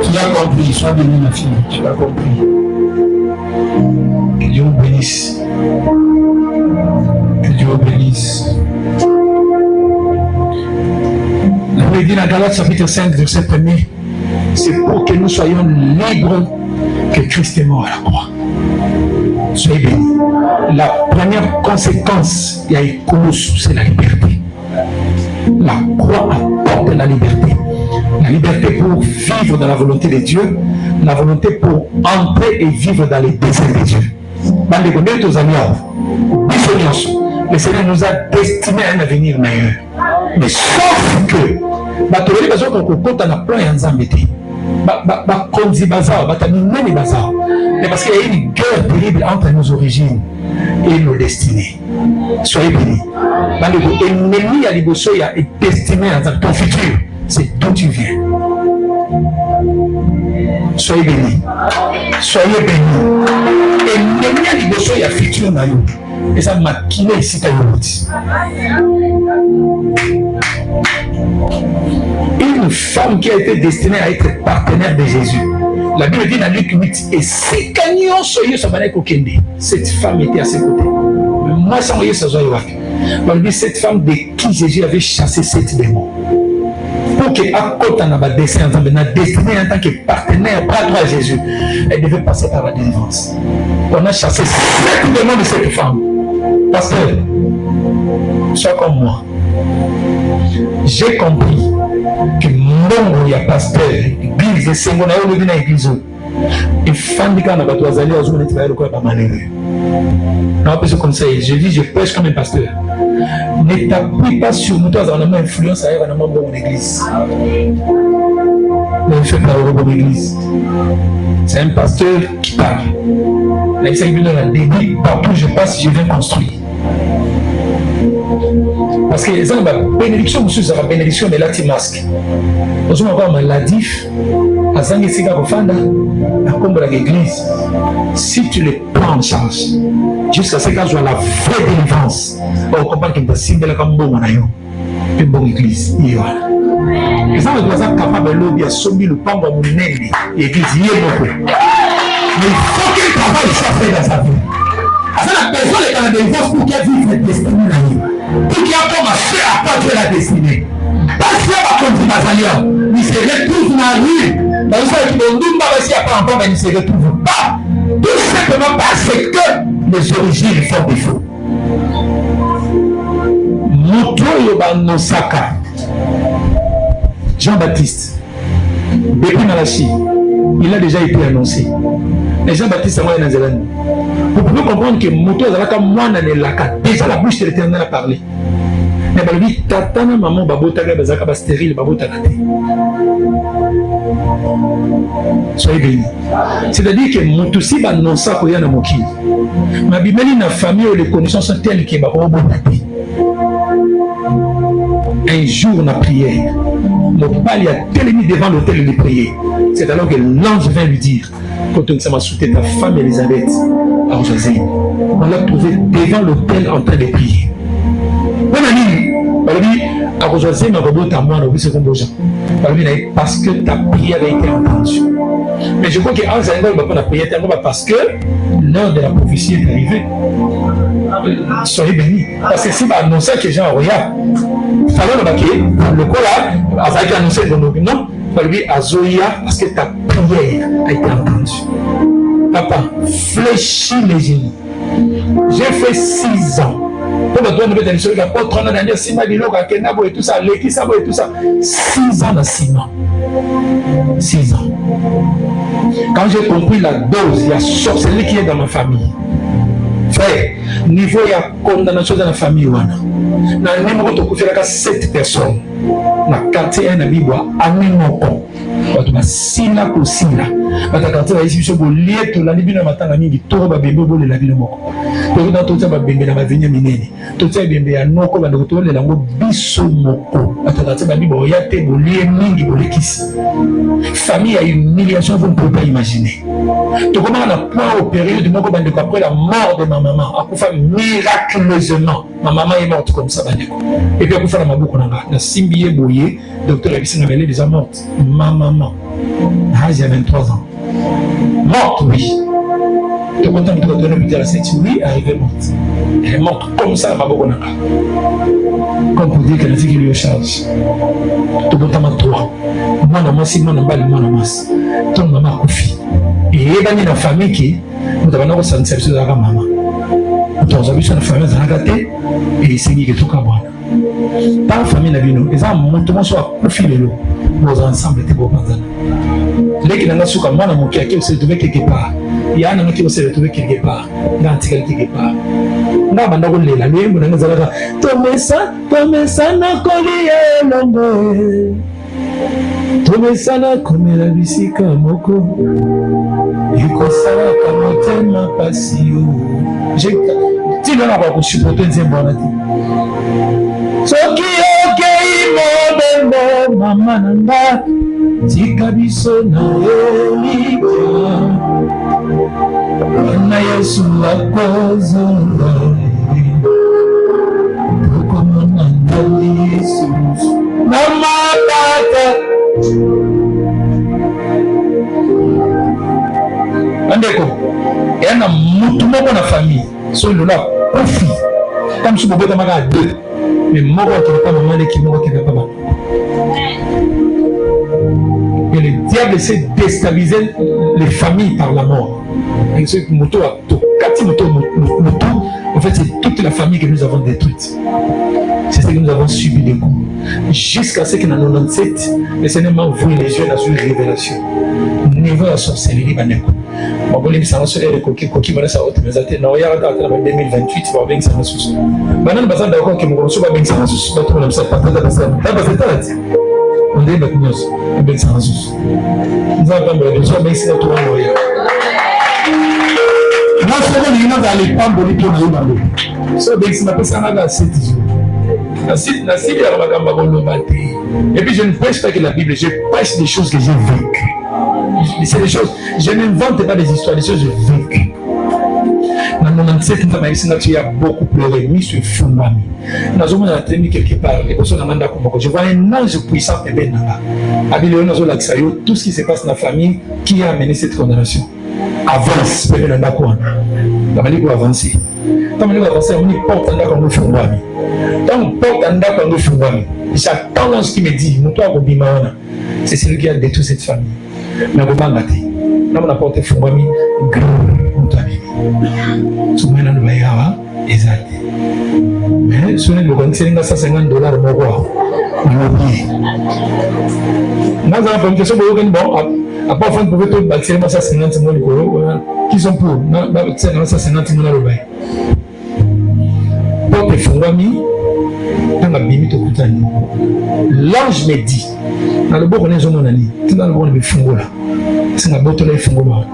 Tu as compris, sois béni ma fille, tu as compris. Que Dieu vous bénisse. Que Dieu vous bénisse. La Bible dit dans Galates chapitre 5, verset 1er, c'est pour que nous soyons libres que Christ est mort à la croix. Soyez bénis. La première conséquence, il y a Écolos, c'est la liberté. La croix apporte la liberté. La liberté pour vivre dans la volonté de Dieu, la volonté pour entrer et vivre dans les désirs de Dieu. le Seigneur nous a destiné à un avenir meilleur. Mais sauf que, les besoin qu'on compte en plan et en zambété. Mais parce qu'il y a une guerre terrible entre nos origines et nos destinées. Soyez bénis. L'ennemi à l'Ibosso est destiné à ton futur. C'est d'où tu viens. Soyez bénis. Soyez bénis. L'ennemi à l'Ibosso est futur. Et ça m'a quitté ici. Une femme qui a été destinée à être partenaire de Jésus. La Bible dit dans Luc 8, et si Canyon soyez sa manière qu'aucune, cette femme était à ses côtés. Mais moi, sans voyer sa joie, on dit cette femme de qui Jésus avait chassé 7 démons. Pour qu'elle côté dans la destinée en tant que partenaire, bras droit à Jésus, elle devait passer par la délivrance. On a chassé 7 démons de cette femme. Pasteur, sois comme moi. J'ai compris que mon y a pasteur, l'église, et c'est mon aïe, le l'église. Et fan de quand on a battu Azali, on a travaillé le corps pas malheureux. Non, pas ce conseil. Je dis, je prêche comme un pasteur. Ne t'appuie pas sur nous, toi, on a une influence à dans mon église. Ne fais pas au bon église. C'est un pasteur qui parle. Là, il s'agit de la débit, partout où je passe, je viens construire. Parce que les gens, la bénédiction, monsieur, c'est la bénédiction de l'anti-masque. Nous avons un maladif, à Zangesika Kofanda, à Kombola l'église. Si tu les prends en charge, jusqu'à ce qu'elles soient la vraie délivrance, on comprend qu'il y a un signe de la Kambo, une bonne église. Les gens sont capables de l'objet, soumis le pan comme une nègre, l'église, il y a beaucoup. Mais il faut qu'il travaille soit fait dans sa vie. La personne est dans la délivrance pour qu'elle vive cette destinée. Pour qu'il y ait un marché à part de la destinée. Parce que va comme Mazalia, il se retrouve dans la rue. Dans le sens où on ne va pas encore, mais il ne se retrouve pas. Tout simplement parce que les origines font défaut. Moto Yobanosaka, Jean-Baptiste, depuis Malachi, il a déjà été annoncé. Et Jean-Baptiste a moyen dans vous pouvez comprendre que Moto Zalaka Moana ne laka. Déjà la bouche de l'Éternel a parlé. Mais bah lui, tatana maman babotaka bazaka ba stérile babotaka. Soyez bénis. C'est-à-dire que Moto si ba non ça koya na mokili. Ma bimeli na famille où les connaissances sont telles que ba obotati. Un jour on a prié. Mon père a tellement devant l'autel de prier. C'est alors que l'ange vient lui dire quand on s'est sauté ta femme Elisabeth à José, on l'a trouvé devant l'autel en train de prier. On a dit à José, ma robot à moi, on a vu ce qu'on bouge. Parce que ta prière a été entendue. Mais je crois qu'en Zangol, on a prié parce que l'heure de la prophétie est arrivée. Soyez bénis. Parce que si on annonçait que les gens regarde, il fallait le coup là, ça a été annoncé dans nos non, lui à Zoya parce que ta prière a été entendue. Papa, fléchis les genoux. J'ai fait 6 ans. Pour le droit de mettre sur la porte, on a dernière 6 mois, et tout ça, l'équipe, et tout ça. 6 ans dans 6 mois. 6 ans. Quand j'ai compris la dose, il y a sorcellerie qui est dans ma famille. Frère, niveau il y a condamnation dans la famille. Dans le numéro de il y a 7 personnes. Dans le quartier, il y a un bibois, à Mimoko. Si là pour si là, quand on a ici sur le lieu, tout la libye n'a pas mis du tour à bébé de la ville moko. Tout dans tout ça va bébé dans ma vigne minée. Tout ça bébé à non comme à retourner dans le biso moko. Attends, ça va dire bon, il y a des lieux mingi pour les kissi. Famille a une humiliation, vous ne pouvez pas imaginer. Tout comment on a point au période du moko après la mort de ma maman, à coup miraculeusement, ma maman est morte comme ça. Et puis à coup faire ma boucle na simbié boyé, docteur Abissina elle est déjà morte. Ma maman, il y a 23 ans. Morte, oui. Tu es content de te donner à la ceinture, oui, arrivée morte. Elle est morte comme ça, ma boucle. Comme pour dire qu'elle a dit qu'il lui charge. Tu es content de toi. Moi, je suis moi, je suis ton maman a confié. Et il y a une famille qui, nous avons ressenti cette chose à la maman. Nous avons vu une famille qui a gâté et c'est qui est tout comme moi. Dans la famille, nous avons monté sur la profil de l'eau. Nous ensemble, c'était beau. Dès qu'il y a un souka, moi, qui s'est retrouvé quelque part. Il y a un qui s'est retrouvé quelque part. Il y a un qui quelque part. nga banda kolela luyembo na nga ezalaka tomesana kolia elongo tomesana komela bisika moko ekosalaka motema pasi yo ntina na kwa kosuporte nzembo wana te soki okei mobembo mama na nga tika biso na elika na Yesu akozonga tokomona na Yesu na matata andeko yana mutu moko na famille so lola kofi comme si bobota maka deux mais moko qui pas maman qui moko qui pas papa. Et le diable essaie de déstabiliser les familles par la mort. Et ce moto a tout. En fait, c'est toute la famille que nous avons détruite. C'est ce que nous avons subi des coups. Jusqu'à ce qu'en 97, le Seigneur m'a ouvert les yeux dans une révélation. Niveau de la sorcellerie, je vais ça sur les coquilles, mais ça va être non, il y a 2028, ça va être ça. Maintenant, je suis d'accord que je vais bien ça. Je vais ça. On dit que nous bien ça. Nous avons besoin de ça. Moi, je suis dans les pans de l'État. So, c'est ma personne à 7 jours. Et puis je ne prêche pas que la Bible, je prêche des choses que j'ai vécues. C'est des choses, je n'invente pas des histoires, des choses que j'ai vécues. Dans 97, tu as beaucoup pleuré, mis sur fou, mamie. Nous avons entendu quelque part, je vois un ange puissant et bien là. Tout ce qui se passe dans la famille qui a amené cette condamnation. Avance, on va avancer. On porte un d'accord, on porte un d'accord, j'attends l'ange qui me dit, c'est celui qui a détruit cette famille. Mais on va battre. On a porté Foumbami, exact. Mais si on a $150, à part pouvez tout bâtir 150 qui sont pour 150 porte Foumbami, l'ange me dit, dans le bon on est dans le bon de Fungola, c'est la botte de Fungola.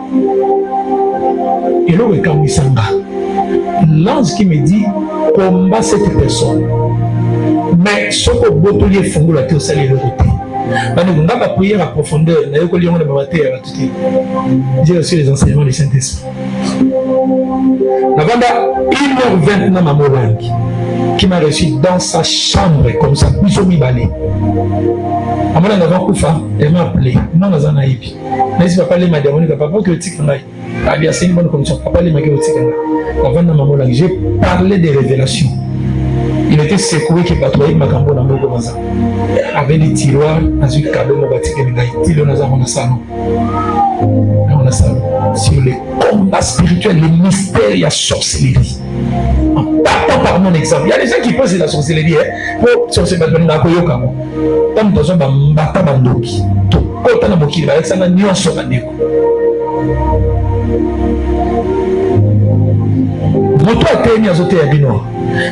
Et là, l'ange qui me dit, combat cette personne. Mais ce que Botolier Fungola te salé le côté. On n'a pas prié à profondeur, on a eu j'ai reçu les enseignements du Saint-Esprit. La bande 1h20 dans ma morangue qui m'a reçu dans sa chambre comme ça, puis au mi-balé. À mon avant Koufa, elle m'a appelé. Non, on a un aïe. Mais si papa m'a demandé, papa, que tu as c'est une bonne condition. Papa m'a dit, avant de ma j'ai parlé des révélations. Il était secoué qui patrouillait ma cambo dans mon commença. Avec des tiroirs, dans une cadeau, mon bâtiment, il y a un salon. On a salon. Sur les combats spirituels, les mystères, il y a sorcellerie. En partant par mon exemple, il y a des gens qui pensent que la sorcellerie pour sorcellerie, dans la Koyoka. Tant de gens qui battent Bandoki. Tout le monde qui va avec ça, n'y en soit pas. Moto ateni azote ya bino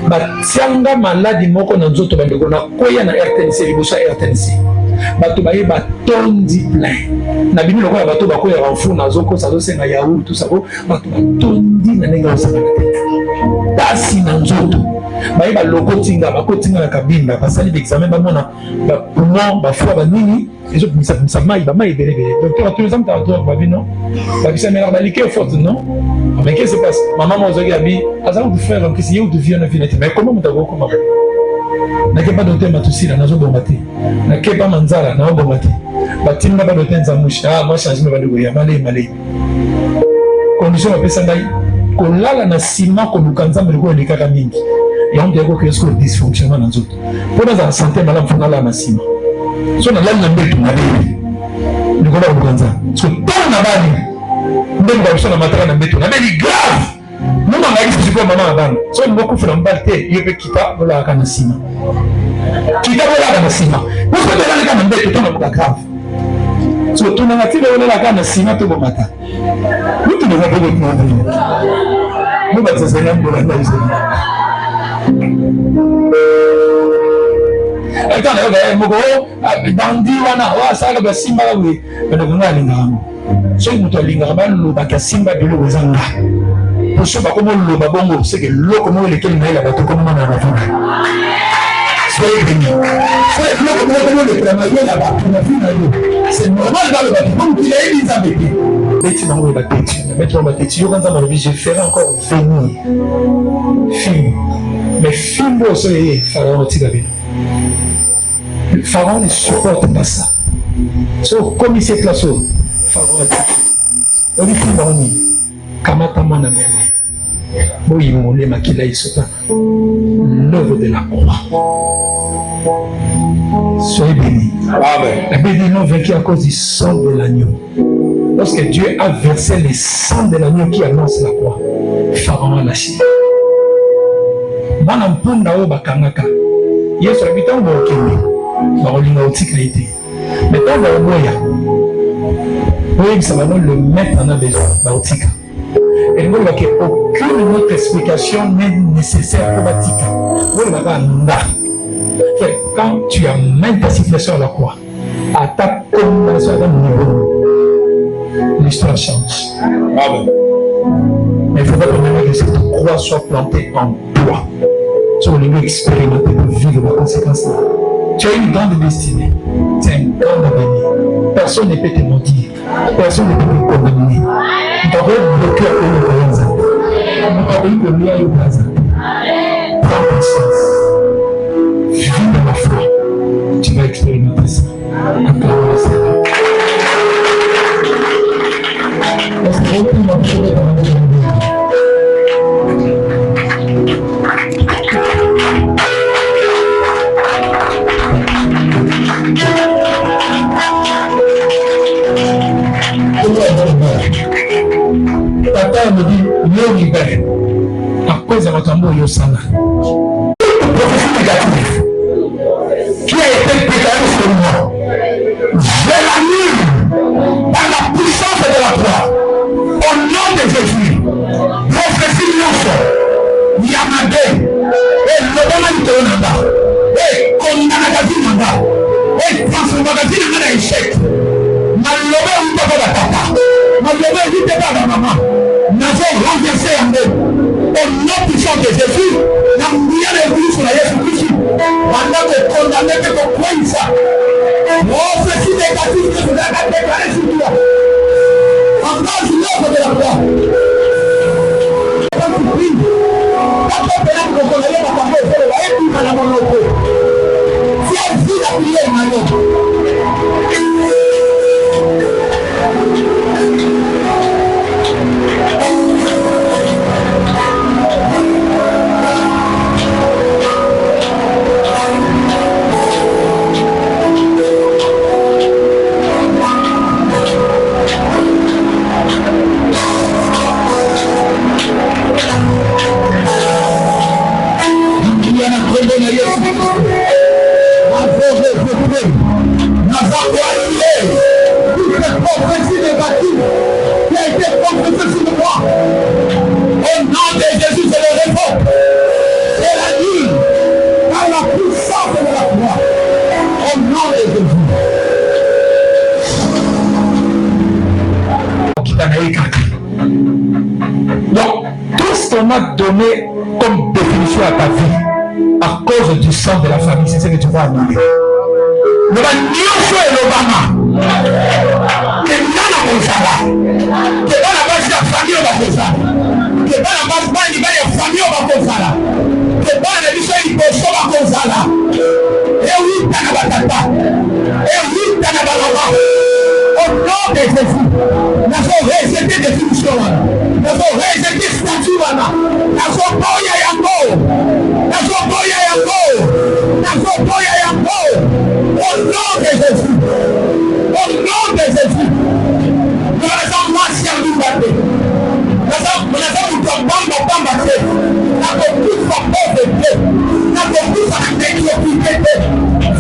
batianga maladi moko na nzoto bandeko na koya na RTNC libosa RTNC bato baye batondi plein na bino lokola bato bakoya banfu na zoko sazo senga yaourt tout ça bato batondi na ndenge osaka na tete basi na nzoto baye balokotinga bakotinga na kabinda basali d'examen bamona ba poumon ba foie ba nini ezo pimisa mai ba mai belé docteur tous les hommes t'as droit ba bino ba bisa mela ba liqueur forte non. Mais qu'est-ce qui se passe? Maman m'a dit, Azar de frère, qu'est-ce qu'il y a de vie en infinité? Mais comment tu as vu comment? N'a pas d'autre matusi, n'a pas bombaté. N'a pas manzala, n'a pas bombaté. Batim n'a pas d'autre zamouche. Ah, moi, change ma valeur. Malé. Condition à Pessandaï. Qu'on l'a na ciment, qu'on nous canzam, le goût de Kakamingi. Et on dit que c'est un dysfonctionnement dans autres. Pour la santé, madame, on a la ciment. Si on a l'âme tout, on a dit. Le goût de Kanzam. Parce que tout n'a pas dit. Même dans le matériel de béton, mais grave. Nous m'avons dit que maman avant. Si on beaucoup fait l'embalté, il peut quitter la canasima. Quitter la canasima. Nous sommes dans le canasima, tout le monde grave. Si on a tiré la canasima, tout le monde matin. Nous ne pouvons pas nous demander. Nous sommes dans le Quand on bandi wana ça la simba oui mais le gars lingam so muto lingam lo baka simba bilo wezanga pour ce pas comment le babongo c'est que l'eau comment lequel na la bato comme on a raconté soyez bénis c'est l'eau comment le travailler là-bas c'est normal dans le bateau comme il a Elisabeth mais tu m'as envoyé la tête mais tu m'as tête je quand dans la vie je ferai encore venir film mais film aussi Pharaon Tigabé Pharaon ne supporte pas ça. So, comme il s'est classé, Pharaon a dit, on dit qu'il va en y, Kamata Mana Mene, Boyi Moulé Makila Isota, l'œuvre de la croix. Soyez bénis. La Bible dit non vaincu à cause du sang de l'agneau. Lorsque Dieu a versé le sang de l'agneau qui annonce la croix, Pharaon a lâché. Bana mpunda o bakangaka. Yesu habitant au Kenya. Mais quand on va au Moya, oui, ça va le mettre en besoin. Et nous voyons qu'aucune autre explication n'est nécessaire pour Batika. Quand tu amènes ta situation à la croix, à ta condamnation à ton niveau, l'histoire change. Mais il faut pas que cette croix soit plantée en toi. Tu vas expérimenter pour vivre les conséquences. Tu as une grande destinée. C'est un grand avenir. Personne ne peut te mentir. Personne ne peut te condamner. Tu dois bloquer à une présence. Tu dois bloquer à une présence. Prends conscience. Vis dans la foi. Tu vas expérimenter ça. Acclame le Seigneur. Est-ce que vous pouvez m'appeler dans la journée? Papa me dit, Dieu libère. Après, il y a votre amour, Yosana. Prophétie négative qui a été déclarée sur moi. Je l'annule par la puissance de la croix. Au nom de Jésus. Prophétie Nyonso. Yamade. Et Lobama Ntonanda. Et Kondanagazi Nanda. Et Transformagazi Nanda échec. Malobé ou pas la papa. Malobé ou pas la maman. Nous avons renversé en eux. Au nom puissant de Jésus, nous avons mis l'église sur la Jésus-Christ. Pendant que condamné que tu crois ça. Oh, ceci négatif que vous avez déclaré sur toi. Encore une œuvre de la croix. Quand tu pries, quand tu pries, quand tu pries, quand tu pries, quand tu pries, si elle vit la prière, maintenant. Donc, tout ce qu'on a donné comme définition à ta vie, à cause du sang de la famille, c'est ce que tu vas annuler. Le Nyonso et l'Obama, que nana Gonzala, que dans la base de la famille au Bakozala, que dans la base de la famille au Bakozala, que dans la mission du Bosso Bakozala, et oui, Tanabatata, et oui, Tanabalaba. Au nom de Jésus, nous avons rejeté des définitions, nous avons rejeté des statuts, nous avons boya yango, nous avons boya yango, nous avons boya yango. Au nom de Jésus, au nom de Jésus, nous avons marché en nous. Nous avons combattu, nous avons tout fait de Dieu, nous avons tout fait de Dieu.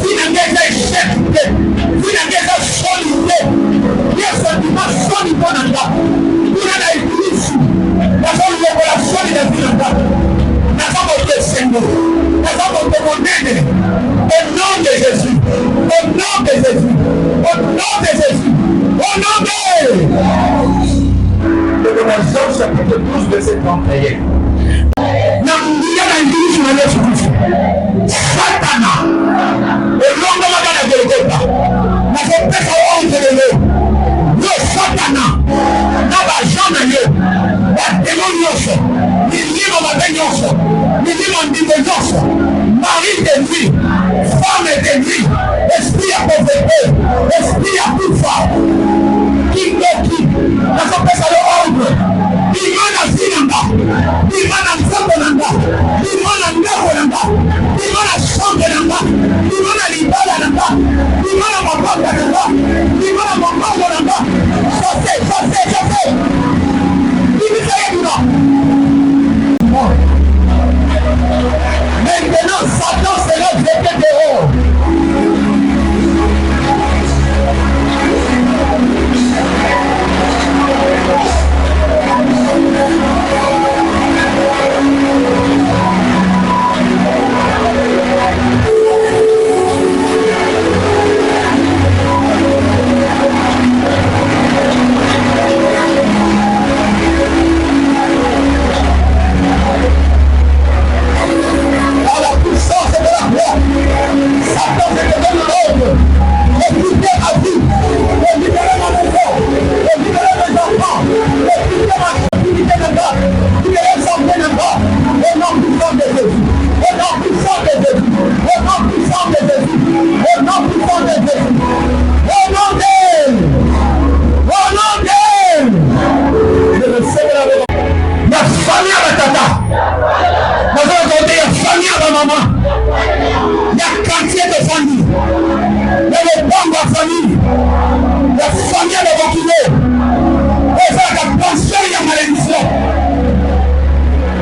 Si nous avons échec, si nous avons solide. Yesu dimension ibonanga kuna na ibilisi nazo revelation de vinanga nazo motesengo nazo motemonene au nom de Jésus. nom de Jésus. Au nom de Jésus. Au nom de... Jean chapitre 12, verset 31. Namungia na injili na Yesu Kristo. Satana. Elongo magana Golgotha. Na kopesa onde leo. Yo Satana. Na ba jana yo. Ba démonioso. Milimo mabenyoso. Milimo ndingoso. Mari de nuit. Femme de nuit. Esprit à pauvreté. Esprit à kufa. Kingoki. Na kopesa le ordre. Dimana sinanga. Dimana nzambe nanga. Dimana ndako nanga. Dimana shonge nanga. Dimana libala nanga. Dimana mabanga nanga. Dimana mamango nanga. Chassez. Dimitri Yeduna. Maintenant, Satan sera jeté dehors.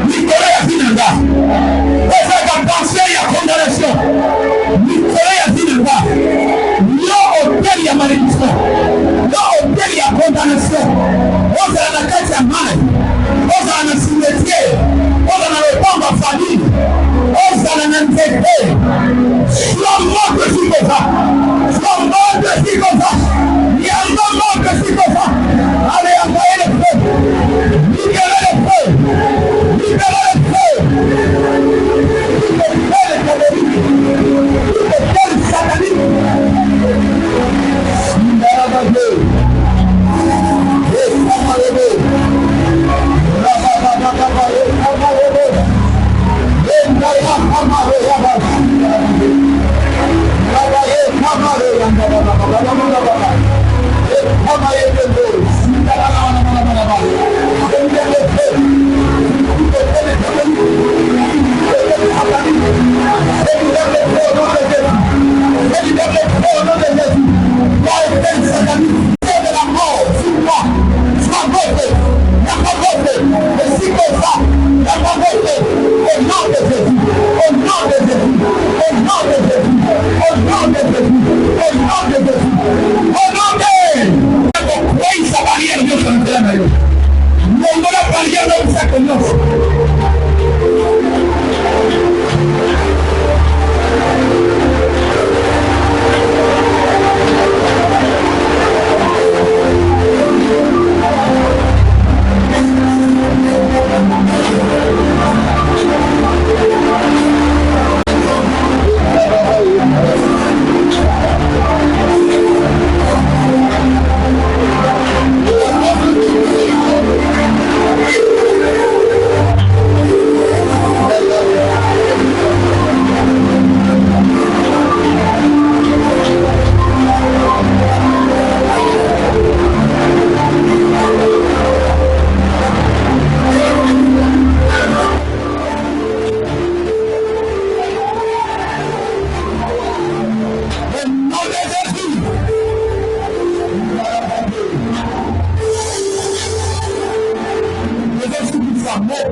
Nicolas Yafinanga.